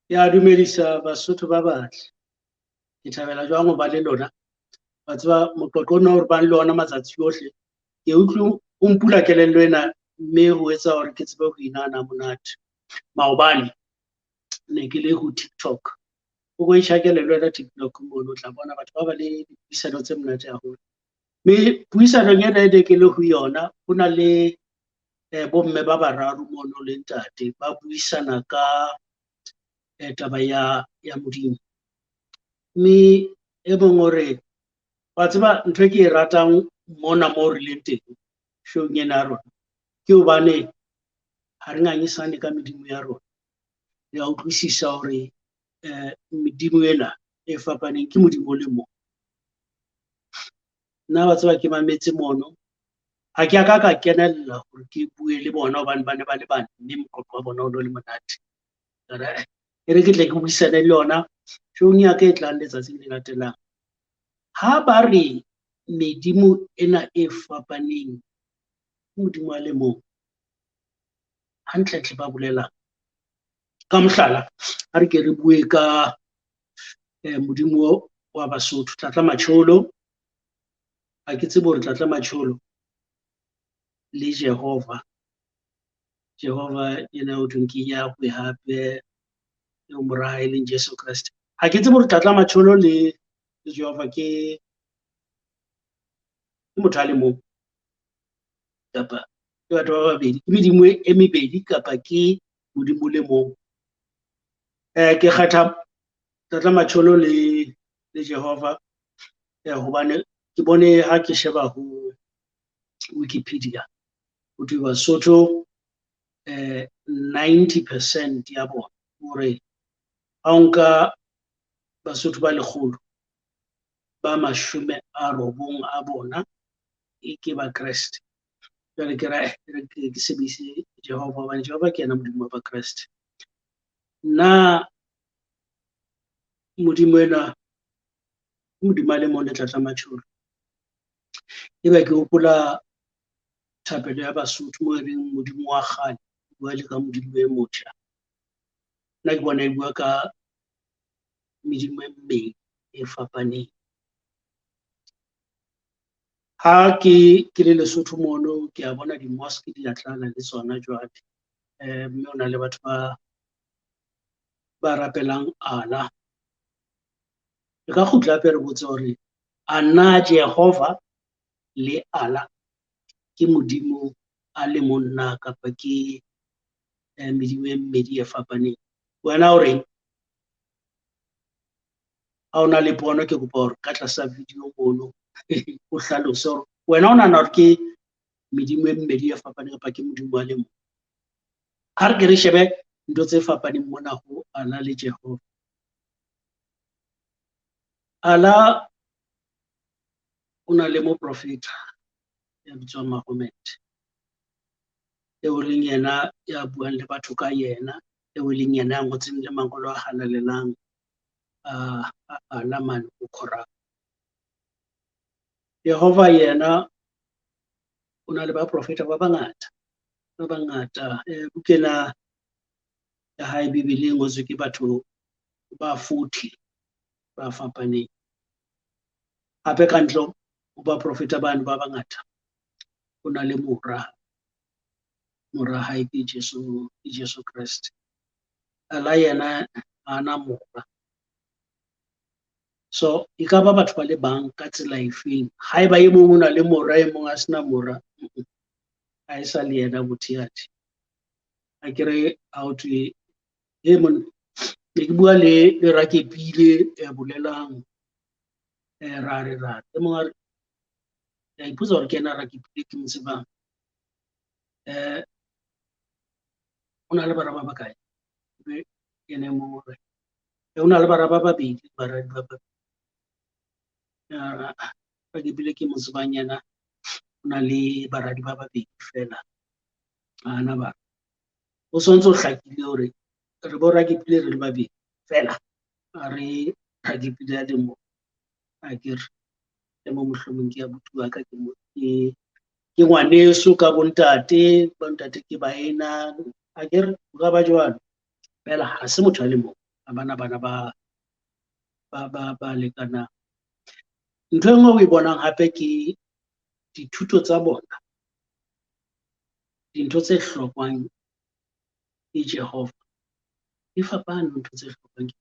Ya dumedisa Basotho ba batle. Ke thabela jwang ho ba le lona. Ba tseba moqoqo ona hore ba le lona matsatsi ohle. Ke utlwe o mpula kelello ena mme ho etsa hore ke tsebe ho inana monate. Maobane ne ke le ho TikTok. O go ishakele le wena TikTok mono o tla bona batho ba ba le dipuisano tse monate haholo. Mme puisanong ena e ke le ho yona ho na le bomme ba bararo mono le ntate ba buisana ka taba ya Modimo. Mme e mong hore wa tseba ntho e ke e ratang mona mo re leng teng showng ena ya rona ke hobane ha re ngangisane ka medimo ya rona. Re a utlwisisa hore medimo ena e fapaneng ke modimo o le mong. Nna wa tseba ke mametse mono ha ke ka kenella hore ke bue le bona hobane ba ne ba le bane mme moqoqo wa bona o ne o le monate. E re ke tle ke buisane le yona showng ya ka e tlang letsatsing le latelang. Ha ba re medimo ena e fapaneng modimo a le mong, hantle ba bolela ka mohlala ha re ke re bue ka modimo wa Basotho Tlatlamatjholo. Ha ke tsebe hore Tlatlamatjholo le Jehova ena ho thweng ke Yahweh hape eo mora hae e leng Jesu Kreste. Ha ke tsebe hore Tlatlamatjholo le Jehova ke motho a le mong kapa ke batho ba babedi, ke medimo e mebedi kapa ke modimo le mong. Ke kgetha Tlatlamatjholo le Jehova hobane ke bone ha ke sheba ho Wikipedia ho thwe Basotho 90% ya bona hore ha o nka Basotho ba 100 ba 90 a bona ke ba Kreste. Jwale ke ra ke sebedise Jehova hobane Jehova ke yena modimo wa ba Kreste. Nna modimo ena modimo a le mong le Tlatlamatjholo. Ebe ke hopola thapelo ya Basotho mo e reng modimo wa kgale bua le ka modimo e motjha. Nna ke bona e bua ka medimo e mmedi e fapaneng. Ha ke le Lesotho mono ke a bona di-mosque di a tlala le tsona jwale. Mme ho na le batho ba rapelang Allah. Re ka kgutla hape re botse hore a na Jehova le Allah ke modimo a le mong na kapa ke medimo e mmedi e fapaneng. Wena o reng? Ha o na le pono ke kopa hore ka tlasa video mono o hlalose hore wena o nahana hore ke medimo e mmedi e fapaneng kapa ke modimo a le mong. Ha re ke re shebe ntho tse fapaneng mona ho Allah le Jehova. Allah o na le moprofeta ya bitswang Mahomet, eo leng yena ya buang le batho ka yena, eo leng yena ya ngotseng le mangolo a halalelang Allah mane ho Quran. Jehova yena o na le baprofeta ba bangata bukena ya hae Bibele e ngotswe ke batho ba 40 ba fapaneng. Hape ka ntle ho baprofeta bane ba bangata o na le mora hae ke Jesu Kreste. Allah yena ha ana mora. So e ka ba batho ba le bang ka tsela efeng haeba e mong o na le mora e mong a sena mora ha e sa le yena motheadi. Ha ke re ha o thwe monna ne ke bua le Rakepile bolelang ra re e mong a re ya ipotsa hore ke yena Rakepile ke mo tsebang. O na le bara ba bakae? Ene mong hore o na le bara ba babedi baradi ba babedi. Rakepile ke mo tsebang yena o na le baradi ba babedi fela ana ba o sontso hlakile hore re bo Rakepile re le babedi fela a re Rakepile a le mong a ke re e mo mohlomong ke ya butuwa ka ke ngwaneso ka bontate ke baena a ke re o ka ba jwalo fela ha se motho a le mong bana ba lekanang. Ntho e nngwe o e bonang hape ke dithuto tsa bona, dintho tse hlokwang ke Jehova di fapane ntho tse hlokwang.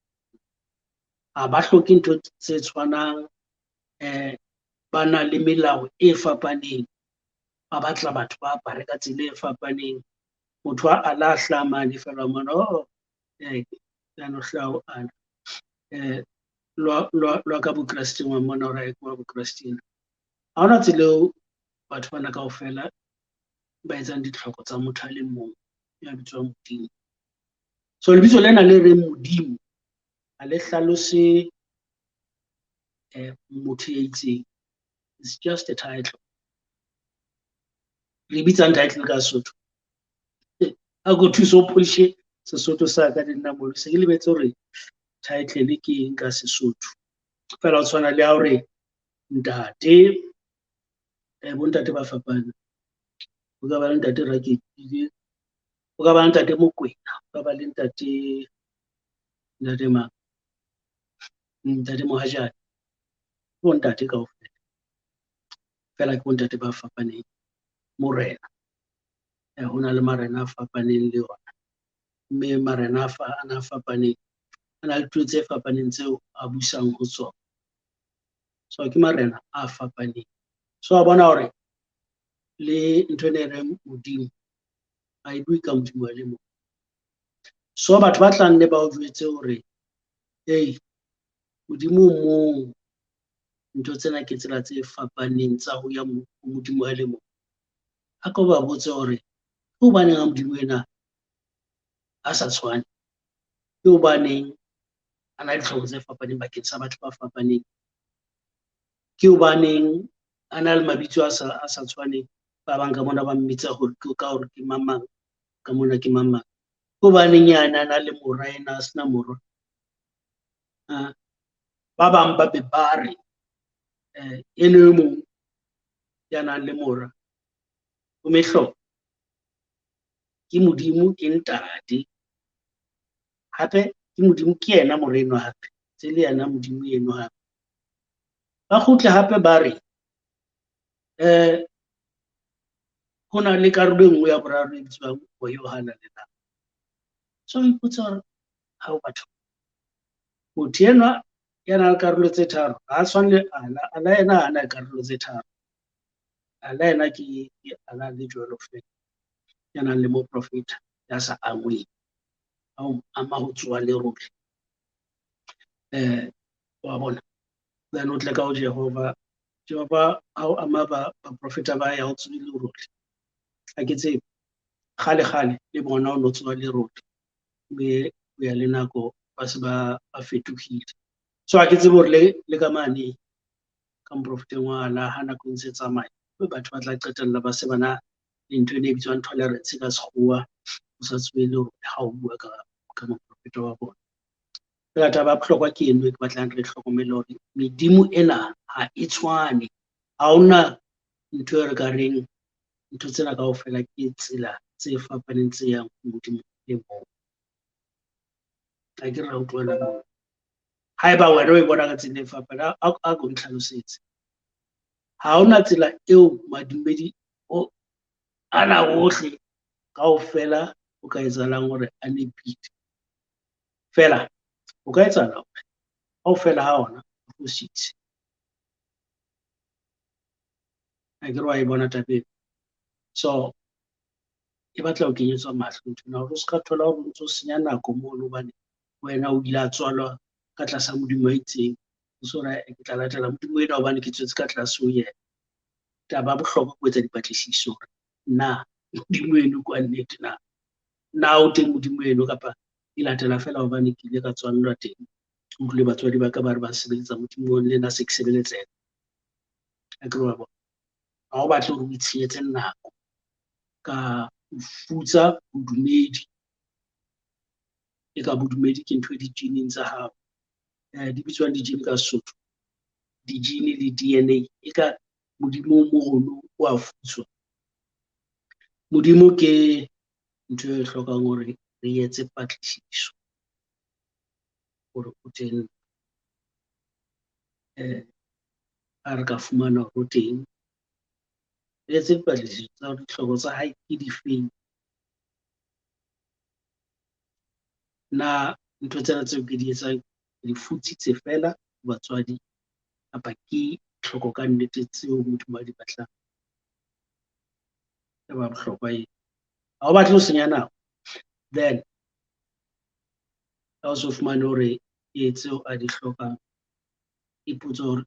Ha ba hloke ntho tse tshwanang, ba na le melao e fapaneng, ba batla batho ba apare ka tsela e fapaneng. Motho a la hlama di fela mona ya no hlaho ana lo ka bokristeng wa mona ora kwa bokristeng. Ha hona tsela eo batho bana kaofela ba etsang ditlhoko tsa motho a le mong ya bitswang Modimo. So lebitso lena le reng Modimo ha le hlalose motho ya itseng. It's just a title. Re bitsang title ka Sesotho. A go thuso pholishe Sesotho sa ka nna mo se ke lebetse hore title ke eng ka Sesotho. Fela o tshwana le ha hore ntate bontate ba fapana. O ka ba le ntate Raketile, o ka ba le ntate Mokwena, o ka ba le ntate mang, ntate Mohajane. Bontate kaofela fela ke bontate ba fapaneng. Morena ho na le marena a fapaneng le ona, mme marena ana a fapaneng a na le tuo tse fapaneng tseo a busang ho tsona. So ke marena a fapaneng. So a bona hore le ntho e reng Modimo ha e bue ka Modimo le mong. So batho ba tlang le ba o jwetse hore Modimo mong, ntho tsena ke tsela tse fapaneng tsa ho ya Modimo a le mong. A ko ba botse hore ke hobaneng a Modimo ena a sa tshwane, ke hobaneng a na le ditlhoko tse fapaneng bakeng sa batho ba fapaneng, ke hobaneng a na le mabitso a sa tshwaneng. Ba bang ka mona ba mmitsa hore ka hore ke mamang, ka mona ke mamang. Ke hobaneng yana a na le mora ena a sena mora. Ba bang ba be ba re ene e mong ya nang le mora o mehlobo ke Modimo, ke ntate, hape ke Modimo, ke yena moreno hape tse le yena Modimo eno hape. Ba kgutle hape ba re ho na le karolo e nngwe ya boraro e bitswang ho Yohana le nako. So ipotsa hore ha o batho motho enwa ya nang le karolo tse tharo ha tshwane le ala yena ha na karolo tse tharo. Ala yena ke ala le jwalo fela ya nang le mo profeta ya sa angweng ama ho tswa le rohle. Wa bona then o tle ka ho Jehova ha o ama ba profeta ba ya ho tswa le rohle. Ha ke tsebe kgale le bona o no tswa le rohle, mme o ya le nako ba se ba fetohile. So ha ke tsebe hore le ka mane ka moprofeteng wa ala ha nako ntse tsamaya batho ba tla qetella ba se bana le ntho e bitswang tolerance ka sekgowa, o sa tsebe le hore ha o bua ka moprofeta wa bona. Fela taba ya bohlokwa ke eno e ke batlang re hlokomele hore medimo ena ha e tshwane. Ha hona ntho e re ka reng ntho tsena kaofela ke tsela tse fapaneng tse yang Modimo le mong. Ha ke re utlwana moo. Haeba wena o e bona ka tsela e fapaneng, a ko ntlhalosetse. Ha hona tsela eo madumedi ana ohle kaofela o ka etsahalang hore a nepile. Fela o ka etsahala hore kaofela ha ona a fositse. Ha ke re wa e bona tabeng. So e batla ho kenyetswa mahlo nthona hore o ska thola hore o ntso senya nako mono hobane wena o ile a tswalwa ka tlasa Modimo a itseng. O so re ke tla latela Modimo ena hobane ke tswetse ka tlase ho yena. Taba ya bohlokwa ho etsa dipatlisiso hore na Modimo eno kwa nnete na o teng Modimo eno kapa e latela fela hobane ke ile ka tswallwa teng. O utlwile batswadi ba ka ba re ba sebeletsa Modimo le nna se ke sebeletsa. Ha ke re wa bona ha o batle hore o itshiyetse nako ka futsa bodumedi. E ka bodumedi ke ntho e di-gene-ing tsa hao, di bitswang di-gene ka Sesotho, di-gene le DNA. E ka Modimo mono wa futswa. Modimo ke ntho e hlokang hore re etse patlisiso. hore o teng a re ka fumana hore o teng. Re etse dipatlisiso tsa hore ditlhoko tsa hae ke difeng. Na ntho tsena tseo ke di etsang di futsitse fela batswadi kapa ke tlhoko ka nnete tseo motho ba di batlang. E ba bohlokwa eo. Ha o batle ho senya nako, then ha o so fumane hore ke tseo a di hlokang, ipotse hore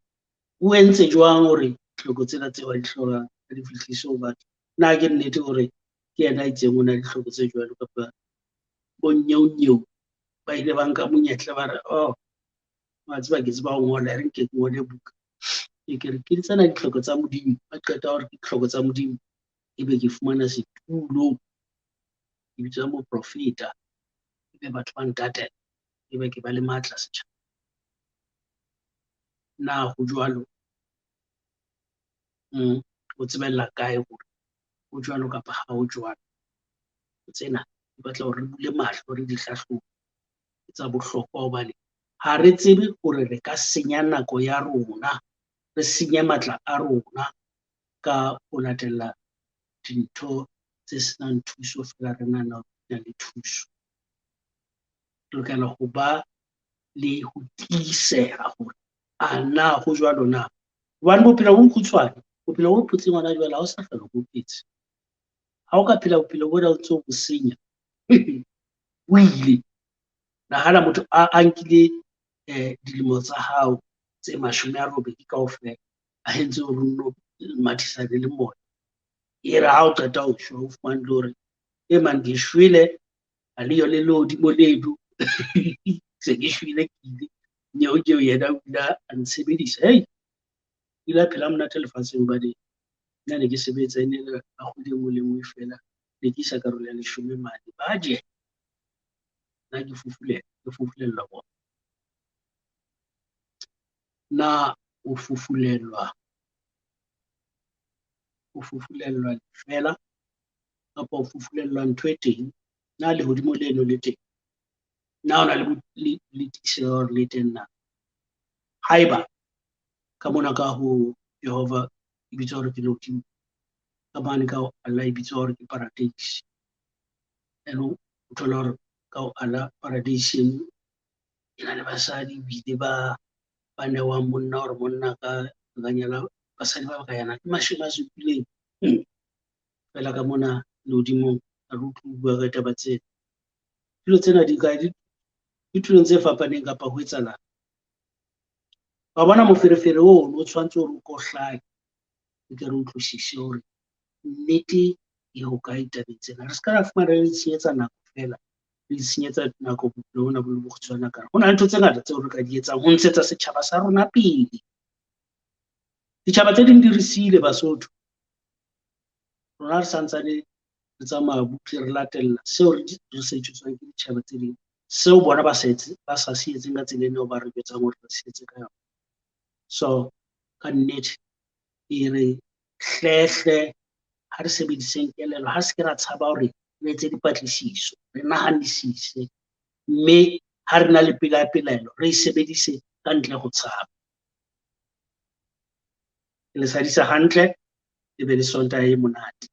o entse jwang hore tlhoko tsena tseo a di hlokang a di fihlise ho batho. Na ke nnete hore ke yena a itseng o na le tlhoko tse jwalo, kapa bonnyeo ba ile ba nka monyetla ba re wa tseba ke tseba ho ngola, re nke ke ngole buka. Ke re ke tsena ditlhoko tsa Modimo, ba qeta hore ke ditlhoko tsa Modimo, ebe ke fumana setulo, ke bitswa moprofeta, ebe batho ba ntatela, ebe ke ba le matla setjhaba. Na ho jwalo o tsebella kae hore ho jwalo kapa ha ho jwalo? Tsena di batla hore re bule mahlo, re di hlahlobe, tsa bohlokwa hobane ha re tsebe hore re ka senya nako ya rona, re senye matla a rona ka ho latella dintho tse senang thuso fela re nahana na le thuso. Re lokela ho ba le ho tiiseha hore na ho jwalo na. Hobane bophelo bo bokgutshwane, bophelo bo phutseng hona jwale ha o sa hlola bo phetse. Ha o ka phela bophelo bona o ntso bo senya, o ile nahana motho a nkile dilemo tsa hao tse 80 kaofela, a entse hore o nno mathisane le mona. E re ha o qeta ho shwa, o fumane le hore man ke shwele, a le yona le hodimo leno se ke shwele ke ile, nyeo yena o ile a nsebedisa. Ile a phela monate lefatsheng hobane nna ne ke sebetsa, ene le ka kgwedi enngwe le enngwe fela ne ke isa karolo ya 10 mane. Baje nna ke fufulelwa bona. Na o fufulelwa fela kapa o fufulelwa ntho e teng? Na lehodimo leno le teng? Na ona le tiiseho hore le teng na? Haeba ka mona ka ho Jehova e bitswa hore ke lehodimo, ka mane ka ho Allah e bitswa hore ke paradise, and o thola hore ka ho Allah paradiseng e na le basadi bile ba newang monna hore monna ka nyala basadi ba ka yana ke 70. Fela ka mona lehodimong ha re utlwe bua ka taba tsena. Dilo tsena di tulong tse fapaneng kapa ho etsahala. Wa bona moferefere oo o tshwantse hore o ko hlahe, ke re utlwisise hore nnete e hokae tabeng tsena. Re ska ra fumana re tshenyetsa nako fela, re tshenyetsa nako bophelo bona bo le bokgutshwane ka. Ho na le ntho tse ngata tseo re ka di etsang ho ntshetsa setjhaba sa rona pele. Ditjhaba tse ding di re siile Basotho, rona re santsane re tsamaya butle re latella seo re se etsetswang ke ditjhaba tse ding, seo bona ba sa se etseng ka tsela eo ba re jwetsang hore re se etse ka yona. So ka nnete e re hle ha re sebediseng kelello, ha se ke ra tshaba hore re etse dipatlisiso, re nahanisise, mme ha re na le pelaelo re e sebedise ka ntle ho tshaba. Ke le sadisa hantle, e be le Sontaha e monate.